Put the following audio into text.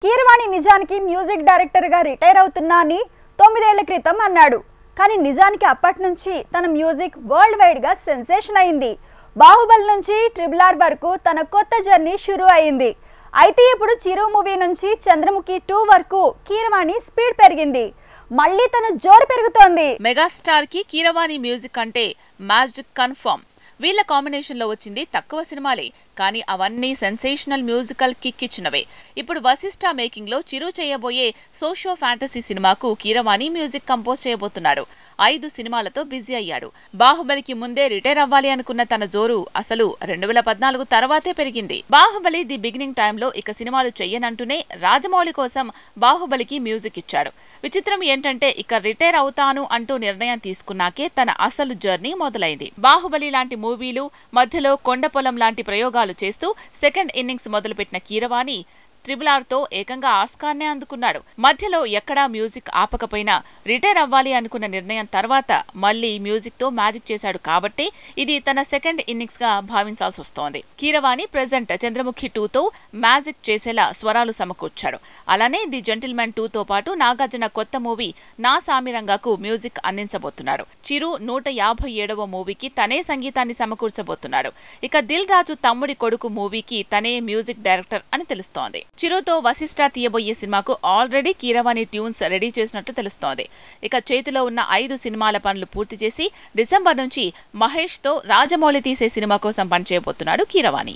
కీరవాణి నిజానికి music director గా retire అవుతున్నా అని 9 ఏళ్ల క్రితం అన్నాడు. కానీ నిజానికి అప్పటి నుంచి తన మ్యూజిక్ వరల్డ్ వైడ్ గా సెన్సేషన్ అయింది. బాహుబలి నుంచి RRR వరకు తన కొత్త జర్నీ షురూ అయింది. అయితే ఇప్పుడు చిరు మూవీ నుంచి చంద్రముఖి 2 వరకు కీరవాణి స్పీడ్ పెరిగింది. మళ్ళీ తన జోరు పెరుగుతోంది. మెగాస్టార్ కి కీరవాణి మ్యూజిక్ అంటే మ్యాజిక్ కన్ఫర్మ్. వీళ్ళ కాంబినేషన్ లో వచ్చింది తక్కువ సినిమాలే, కానీ అవన్నీ సెన్సేషనల్ మ్యూజికల్ కిక్ ఇచ్చినవే. ఇప్పుడు వశిష్ఠ మేకింగ్ లో చిరు చేయబోయే సోషో ఫ్యాంటసీ సినిమాకు కీరవాణి మ్యూజిక్ కంపోజ్ చేయబోతున్నాడు. 5 సినిమాలతో బిజీ అయ్యాడు. బాహుబలికి ముందే రిటైర్ అవ్వాలి అనుకున్న తన జోరు అసలు 2014 తర్వాతే పెరిగింది. బాహుబలి ది బిగినింగ్ టైంలో ఇక సినిమాలు చెయ్యనంటూనే రాజమౌళి కోసం బాహుబలికి మ్యూజిక్ ఇచ్చాడు. విచిత్రం ఏంటంటే ఇక రిటైర్ అవుతాను అంటూ నిర్ణయం తీసుకున్నాకే తన అసలు జర్నీ మొదలైంది. బాహుబలి లాంటి మూవీలు మధ్యలో కొండపొలం లాంటి ప్రయోగాలు చేస్తూ సెకండ్ ఇన్నింగ్స్ మొదలుపెట్టిన కీరవాణి RRR తో ఏకంగా ఆస్కార్నే అందుకున్నాడు. మధ్యలో ఎక్కడా మ్యూజిక్ ఆపకపోయినా రిటైర్ అవ్వాలి అనుకున్న నిర్ణయం తర్వాత మళ్లీ మ్యూజిక్ తో మ్యాజిక్ చేశాడు కాబట్టి ఇది తన సెకండ్ ఇన్నింగ్స్ గా భావించాల్సి వస్తోంది. కీరవాణి ప్రెజెంట్ చంద్రముఖి 2 తో మ్యాజిక్ చేసేలా స్వరాలు సమకూర్చాడు. అలానే ది జెంటిల్మెన్ 2 తో పాటు నాగార్జున కొత్త మూవీ నా సామిరంగాకు మ్యూజిక్ అందించబోతున్నాడు. చిరు 157వ మూవీకి తనే సంగీతాన్ని సమకూర్చబోతున్నాడు. ఇక దిల్ రాజు తమ్ముడి కొడుకు మూవీకి తనే మ్యూజిక్ డైరెక్టర్ అని తెలుస్తోంది. చిరుతో వశిష్ఠ తీయబోయే సినిమాకు ఆల్రెడీ కీరవాణి ట్యూన్స్ రెడీ చేసినట్లు తెలుస్తోంది. ఇక చేతిలో ఉన్న 5 సినిమాల పనులు పూర్తి చేసి డిసెంబర్ నుంచి మహేష్ తో రాజమౌళి తీసే సినిమా కోసం పనిచేయబోతున్నాడు కీరవాణి.